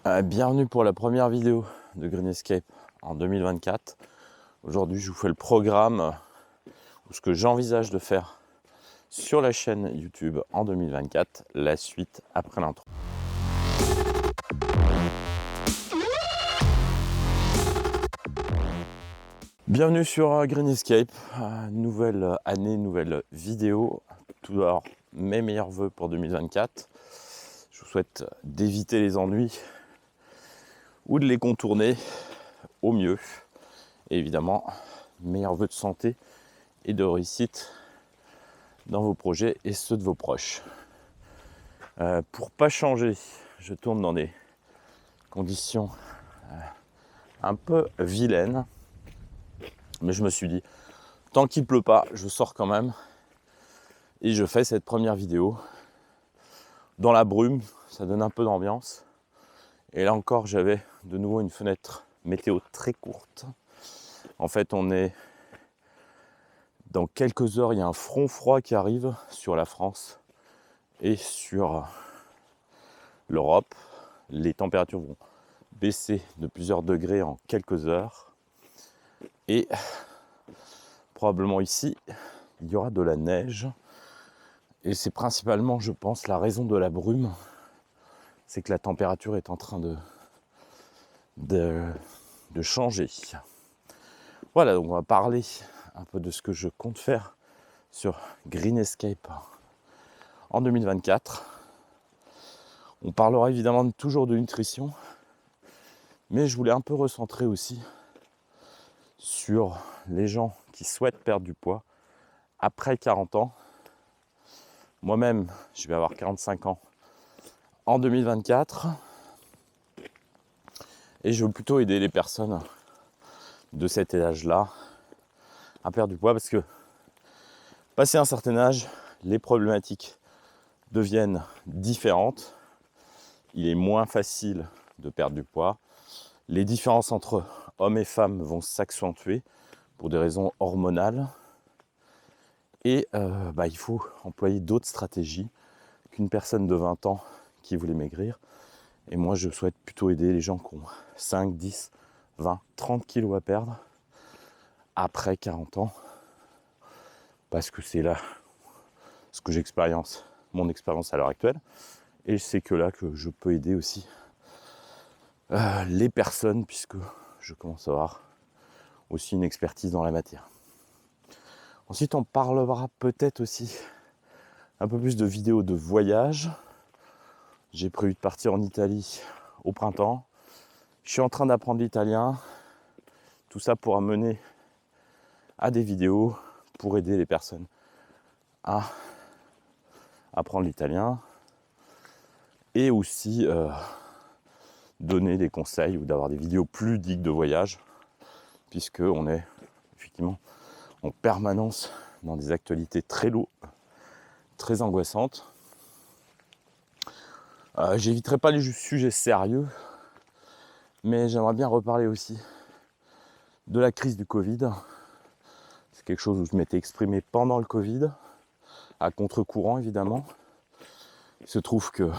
Bienvenue pour la première vidéo de Green Escape en 2024. Aujourd'hui, je vous fais le programme ou ce que j'envisage de faire sur la chaîne YouTube en 2024, la suite après l'intro. Bienvenue sur Green Escape, nouvelle année, nouvelle vidéo. Tout d'abord, mes meilleurs vœux pour 2024. Je vous souhaite d'éviter les ennuis ou de les contourner au mieux. Et évidemment, meilleurs vœux de santé et de réussite dans vos projets et ceux de vos proches. Pour pas changer, je tourne dans des conditions un peu vilaines, mais je me suis dit, tant qu'il pleut pas, je sors quand même et je fais cette première vidéo dans la brume. Ça donne un peu d'ambiance. Et là encore, j'avais de nouveau une fenêtre météo très courte. En fait, on est dans quelques heures, il y a un front froid qui arrive sur la France et sur l'Europe. Les températures vont baisser de plusieurs degrés en quelques heures. Et probablement ici, il y aura de la neige. Et c'est principalement, je pense, la raison de la brume. C'est que la température est en train de changer. Voilà, donc on va parler un peu de ce que je compte faire sur Green Escape en 2024. On parlera évidemment toujours de nutrition, mais je voulais un peu recentrer aussi sur les gens qui souhaitent perdre du poids après 40 ans. Moi-même, je vais avoir 45 ans en 2024 et je veux plutôt aider les personnes de cet âge-là à perdre du poids parce que passé un certain âge, les problématiques deviennent différentes. Il est moins facile de perdre du poids. Les différences entre hommes et femmes vont s'accentuer pour des raisons hormonales. Et il faut employer d'autres stratégies qu'une personne de 20 ans qui voulait maigrir. Et moi, je souhaite plutôt aider les gens qui ont 5, 10, 20, 30 kilos à perdre après 40 ans. Parce que c'est là ce que j'expérience, mon expérience à l'heure actuelle. Et c'est que là que je peux aider aussi les personnes, puisque je commence à avoir aussi une expertise dans la matière. Ensuite, on parlera peut-être aussi un peu plus de vidéos de voyage. J'ai prévu de partir en Italie au printemps. Je suis en train d'apprendre l'italien. Tout ça pour amener à des vidéos pour aider les personnes à apprendre l'italien et aussi donner des conseils ou d'avoir des vidéos plus ludiques de voyage, puisque on est effectivement en permanence dans des actualités très lourdes, très angoissantes. J'éviterai pas les sujets sérieux, mais j'aimerais bien reparler aussi de la crise du Covid. C'est quelque chose où je m'étais exprimé pendant le Covid, à contre-courant évidemment. Il se trouve que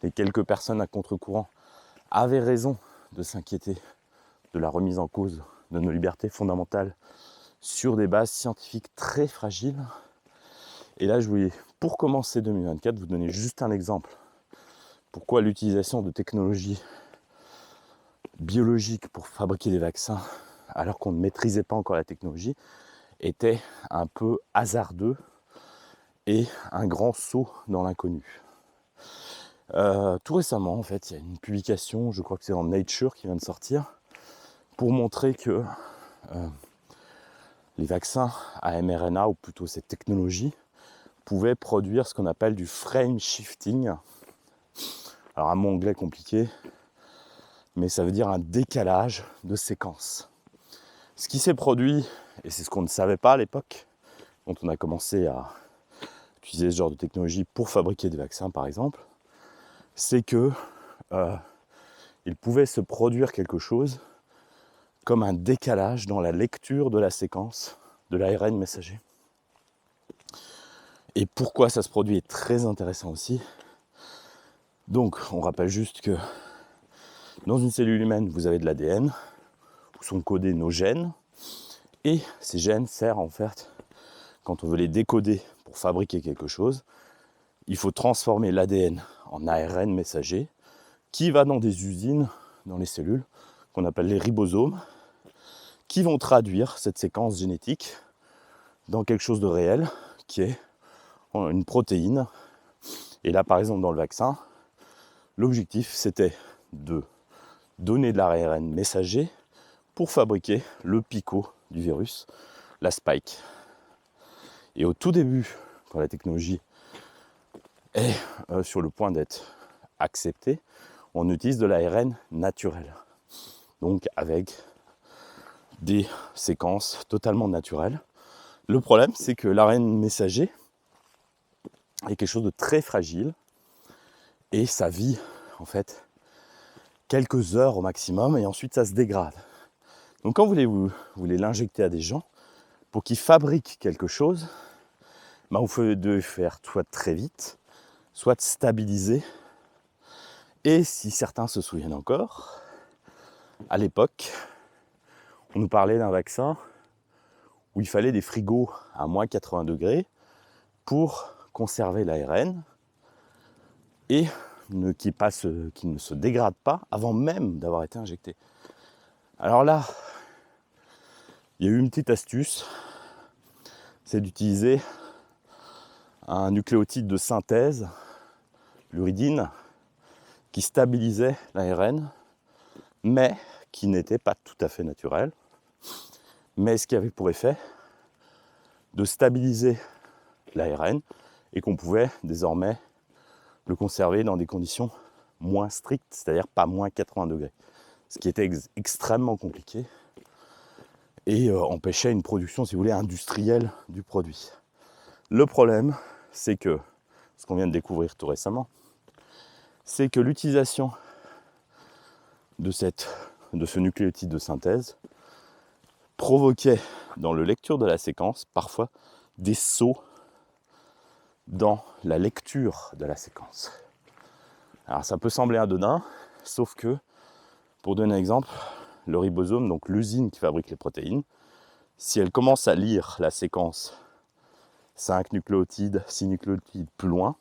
les quelques personnes à contre-courant avaient raison de s'inquiéter de la remise en cause de nos libertés fondamentales sur des bases scientifiques très fragiles. Et là, je voulais, pour commencer 2024, vous donner juste un exemple. Pourquoi l'utilisation de technologies biologiques pour fabriquer des vaccins, alors qu'on ne maîtrisait pas encore la technologie, était un peu hasardeux et un grand saut dans l'inconnu. Tout récemment, en fait, il y a une publication, je crois que c'est dans Nature qui vient de sortir, pour montrer que les vaccins à mRNA, ou plutôt cette technologie, pouvaient produire ce qu'on appelle du frame shifting. Alors un mot anglais compliqué, mais ça veut dire un décalage de séquence. Ce qui s'est produit, et c'est ce qu'on ne savait pas à l'époque, quand on a commencé à utiliser ce genre de technologie pour fabriquer des vaccins par exemple, c'est que il pouvait se produire quelque chose comme un décalage dans la lecture de la séquence de l'ARN messager. Et pourquoi ça se produit est très intéressant aussi. Donc, on rappelle juste que Dans une cellule humaine, vous avez de l'ADN, où sont codés nos gènes, et ces gènes servent en fait, quand on veut les décoder pour fabriquer quelque chose, il faut transformer l'ADN en ARN messager, qui va dans des usines, dans les cellules, qu'on appelle les ribosomes, qui vont traduire cette séquence génétique dans quelque chose de réel, qui est une protéine. Et là, par exemple, dans le vaccin, l'objectif, c'était de donner de l'ARN messager pour fabriquer le picot du virus, la spike. Et au tout début, quand la technologie est sur le point d'être acceptée, on utilise de l'ARN naturel. Donc avec des séquences totalement naturelles. Le problème, c'est que l'ARN messager est quelque chose de très fragile et ça vit en fait quelques heures au maximum et ensuite ça se dégrade. Donc quand vous voulez l'injecter à des gens pour qu'ils fabriquent quelque chose, vous devez faire soit très vite, soit stabiliser. Et si certains se souviennent encore, à l'époque, on nous parlait d'un vaccin où il fallait des frigos à moins 80 degrés pour conserver l'ARN et qui ne se dégrade pas avant même d'avoir été injecté. Alors là, il y a eu une petite astuce, c'est d'utiliser un nucléotide de synthèse, l'uridine, qui stabilisait l'ARN, mais qui n'était pas tout à fait naturel, mais ce qui avait pour effet de stabiliser l'ARN et qu'on pouvait désormais le conserver dans des conditions moins strictes, c'est-à-dire pas moins 80 degrés, ce qui était extrêmement compliqué et empêchait une production, si vous voulez, industrielle du produit. Le problème, c'est que, ce qu'on vient de découvrir tout récemment, c'est que l'utilisation de ce nucléotide de synthèse provoquait dans la lecture de la séquence parfois des sauts dans la lecture de la séquence. Alors ça peut sembler anodin, sauf que, pour donner un exemple, le ribosome, donc l'usine qui fabrique les protéines, si elle commence à lire la séquence 5 nucléotides, 6 nucléotides plus loin,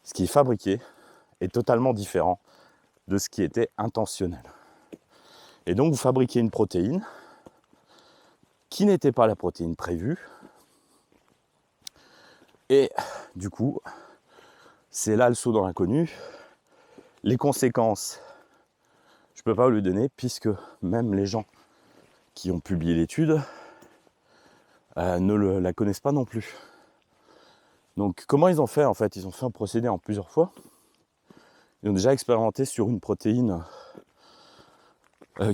ce qui est fabriqué est totalement différent de ce qui était intentionnel. Et donc vous fabriquez une protéine qui n'était pas la protéine prévue. Et du coup, c'est là le saut dans l'inconnu. Les conséquences, je ne peux pas vous le donner puisque même les gens qui ont publié l'étude ne la connaissent pas non plus. Donc comment ils ont fait en fait? Ils ont fait un procédé en plusieurs fois. Ils ont déjà expérimenté sur une protéine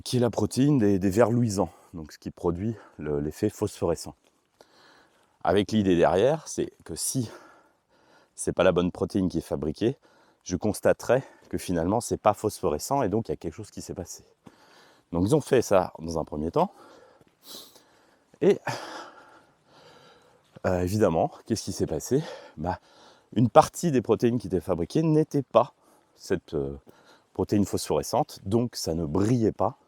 qui est la protéine des vers luisants, donc ce qui produit l'effet phosphorescent. Avec l'idée derrière, c'est que si c'est pas la bonne protéine qui est fabriquée, je constaterai que finalement c'est pas phosphorescent et donc il y a quelque chose qui s'est passé. Donc ils ont fait ça dans un premier temps. Et évidemment, qu'est-ce qui s'est passé? Une partie des protéines qui étaient fabriquées n'était pas cette protéine phosphorescente, donc ça ne brillait pas.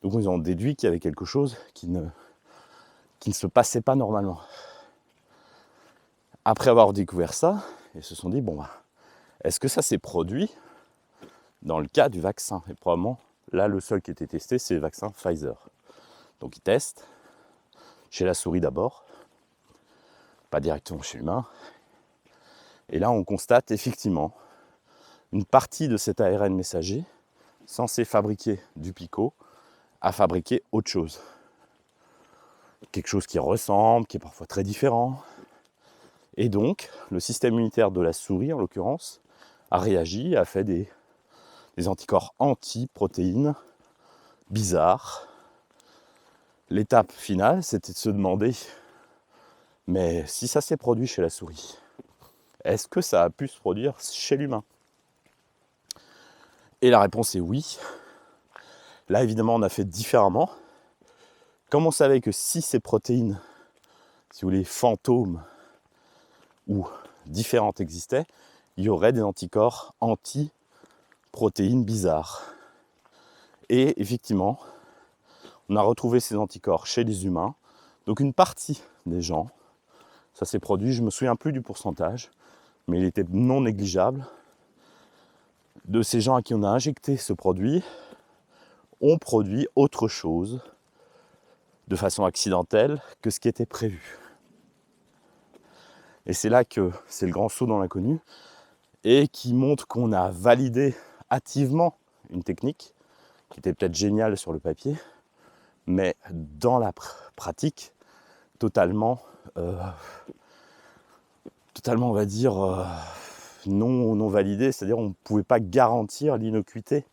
Donc ils ont déduit qu'il y avait quelque chose qui ne se passait pas normalement. Après avoir découvert ça, ils se sont dit, est-ce que ça s'est produit dans le cas du vaccin? Et probablement, là, le seul qui était testé, c'est le vaccin Pfizer. Donc ils testent chez la souris d'abord, pas directement chez l'humain. Et là, on constate effectivement une partie de cet ARN messager censé fabriquer du picot a fabriqué autre chose. Quelque chose qui ressemble, qui est parfois très différent. Et donc, le système immunitaire de la souris, en l'occurrence, a réagi, a fait des anticorps anti-protéines bizarres. L'étape finale, c'était de se demander, mais si ça s'est produit chez la souris, est-ce que ça a pu se produire chez l'humain? Et la réponse est oui. Là, évidemment, on a fait différemment. Comme on savait que si ces protéines, si vous voulez, fantômes ou différentes existaient, il y aurait des anticorps anti-protéines bizarres. Et effectivement, on a retrouvé ces anticorps chez les humains. Donc une partie des gens, ça s'est produit, je ne me souviens plus du pourcentage, mais il était non négligeable, de ces gens à qui on a injecté ce produit, ont produit autre chose de façon accidentelle que ce qui était prévu. Et c'est là que c'est le grand saut dans l'inconnu et qui montre qu'on a validé hâtivement une technique qui était peut-être géniale sur le papier, mais dans la pratique, totalement, on va dire, non validée, c'est-à-dire on ne pouvait pas garantir l'innocuité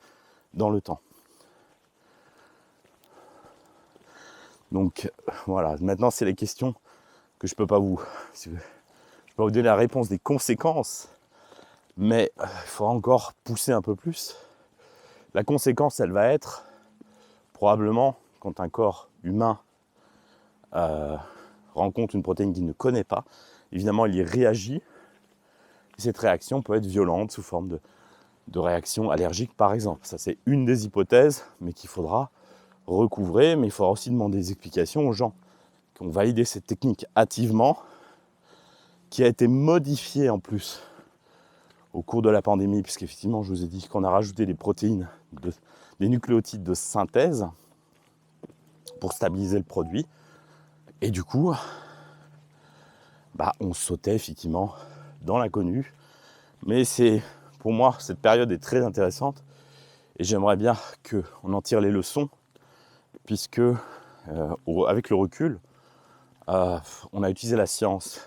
dans le temps. Donc voilà, maintenant c'est les questions que je ne peux pas vous donner la réponse des conséquences, mais il faudra encore pousser un peu plus. La conséquence, elle va être probablement quand un corps humain rencontre une protéine qu'il ne connaît pas, évidemment il y réagit, et cette réaction peut être violente sous forme de réaction allergique par exemple. Ça c'est une des hypothèses, mais qu'il faudra recouvrer, mais il faudra aussi demander des explications aux gens qui ont validé cette technique hâtivement, qui a été modifiée en plus au cours de la pandémie, puisqu'effectivement je vous ai dit qu'on a rajouté des protéines, des nucléotides de synthèse pour stabiliser le produit, et du coup on sautait effectivement dans l'inconnu. Mais pour moi, cette période est très intéressante et j'aimerais bien qu'on en tire les leçons, puisque avec le recul, on a utilisé la science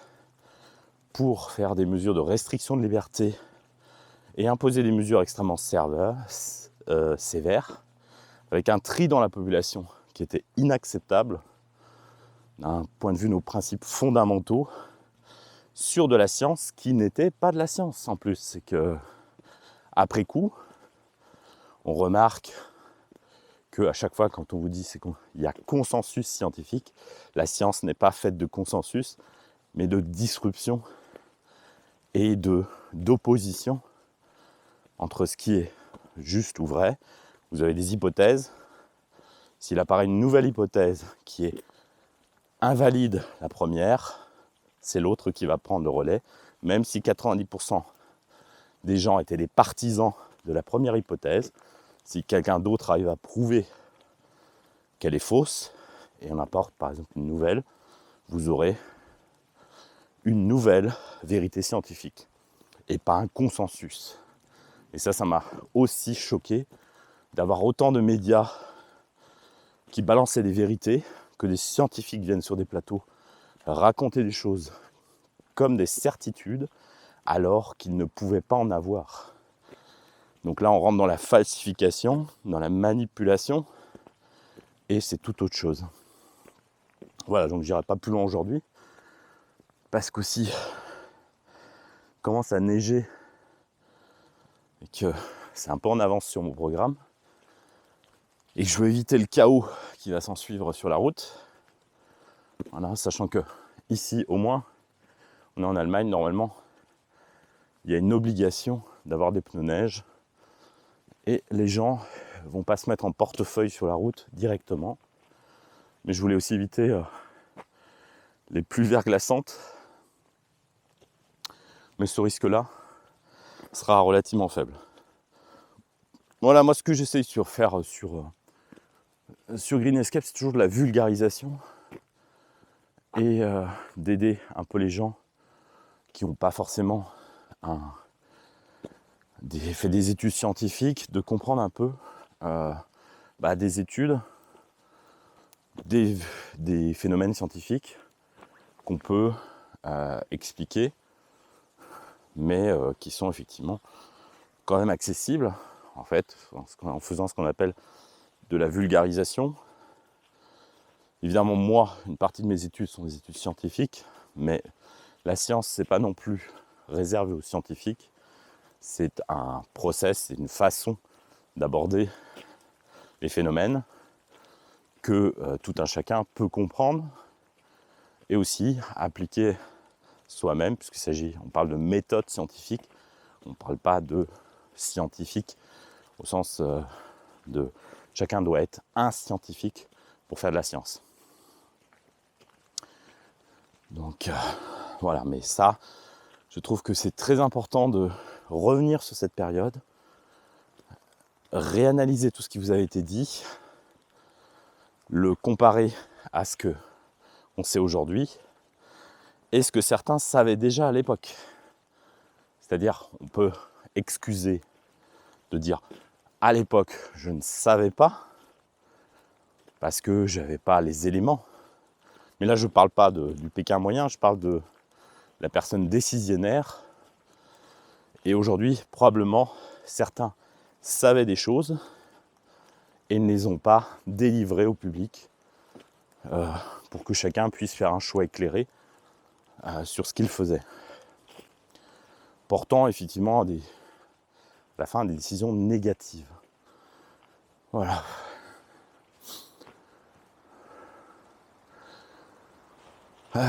pour faire des mesures de restriction de liberté et imposer des mesures extrêmement sévères, avec un tri dans la population qui était inacceptable d'un point de vue de nos principes fondamentaux, sur de la science qui n'était pas de la science en plus. C'est que après coup, on remarque qu'à chaque fois quand on vous dit qu'il y a consensus scientifique, la science n'est pas faite de consensus, mais de disruption et d'opposition entre ce qui est juste ou vrai. Vous avez des hypothèses. S'il apparaît une nouvelle hypothèse qui est invalide la première, c'est l'autre qui va prendre le relais, même si 90% des gens étaient des partisans de la première hypothèse. Si quelqu'un d'autre arrive à prouver qu'elle est fausse, et on apporte par exemple une nouvelle, vous aurez une nouvelle vérité scientifique, et pas un consensus. Et ça m'a aussi choqué d'avoir autant de médias qui balançaient des vérités, que des scientifiques viennent sur des plateaux raconter des choses comme des certitudes, alors qu'ils ne pouvaient pas en avoir. Donc là, on rentre dans la falsification, dans la manipulation, et c'est tout autre chose. Voilà, donc j'irai pas plus loin aujourd'hui, parce qu'aussi, il commence à neiger, et que c'est un peu en avance sur mon programme, et que je veux éviter le chaos qui va s'en suivre sur la route. Voilà, sachant que ici, au moins, on est en Allemagne, normalement, il y a une obligation d'avoir des pneus neige, et les gens vont pas se mettre en portefeuille sur la route directement. Mais je voulais aussi éviter les pluies verglaçantes. Mais ce risque-là sera relativement faible. Voilà, moi ce que j'essaye de faire sur Green Escape, c'est toujours de la vulgarisation et d'aider un peu les gens qui n'ont pas forcément fait des études scientifiques, de comprendre un peu des études, des phénomènes scientifiques qu'on peut expliquer, mais qui sont effectivement quand même accessibles, en fait, en faisant ce qu'on appelle de la vulgarisation. Évidemment, moi, une partie de mes études sont des études scientifiques, mais la science, c'est pas non plus réservé aux scientifiques. C'est un process, c'est une façon d'aborder les phénomènes que tout un chacun peut comprendre et aussi appliquer soi-même, on parle de méthode scientifique, on ne parle pas de scientifique au sens de Chacun doit être un scientifique pour faire de la science. Donc voilà, mais ça, je trouve que c'est très important de revenir sur cette période, réanalyser tout ce qui vous a été dit, le comparer à ce qu'on sait aujourd'hui et ce que certains savaient déjà à l'époque. C'est-à-dire, on peut excuser de dire à l'époque, je ne savais pas parce que je n'avais pas les éléments. Mais là, je ne parle pas du Pékin moyen, je parle de la personne décisionnaire. Et aujourd'hui, probablement, certains savaient des choses et ne les ont pas délivrées au public pour que chacun puisse faire un choix éclairé sur ce qu'il faisait. Portant effectivement à la fin des décisions négatives. Voilà.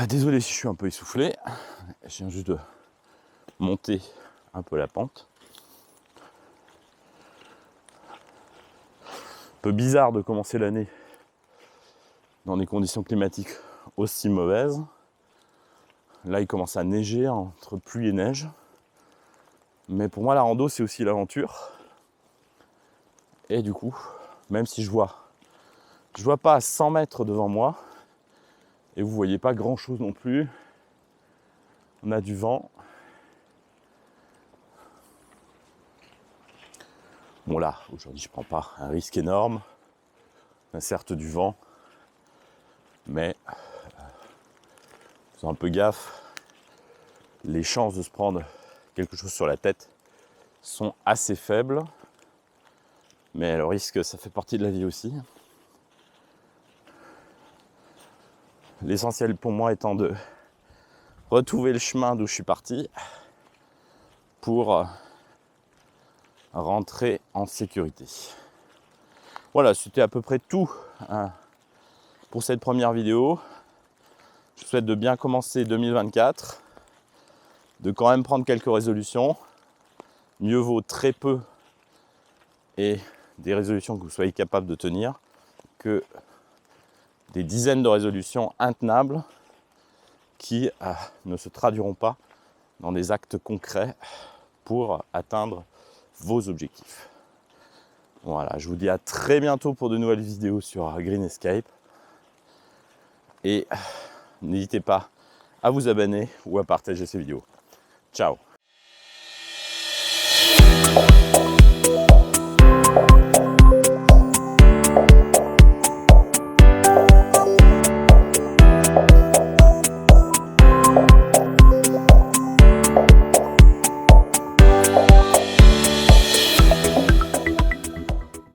Désolé si je suis un peu essoufflé. Je viens juste de monter un peu la pente. Un peu bizarre de commencer l'année dans des conditions climatiques aussi mauvaises. Là, il commence à neiger entre pluie et neige. Mais pour moi, la rando, c'est aussi l'aventure. Et du coup, même si je vois pas à 100 mètres devant moi, et vous voyez pas grand chose non plus, on a du vent. Bon là, aujourd'hui, je prends pas un risque énorme. On a certes du vent, mais faisons un peu gaffe. Les chances de se prendre quelque chose sur la tête sont assez faibles. Mais le risque, ça fait partie de la vie aussi. L'essentiel pour moi étant de retrouver le chemin d'où je suis parti pour rentrer en sécurité. Voilà, c'était à peu près tout pour cette première vidéo. Je vous souhaite de bien commencer 2024, de quand même prendre quelques résolutions. Mieux vaut très peu et des résolutions que vous soyez capable de tenir que des dizaines de résolutions intenables qui ne se traduiront pas dans des actes concrets pour atteindre vos objectifs. Voilà, je vous dis à très bientôt pour de nouvelles vidéos sur Green Escape. Et n'hésitez pas à vous abonner ou à partager ces vidéos. Ciao!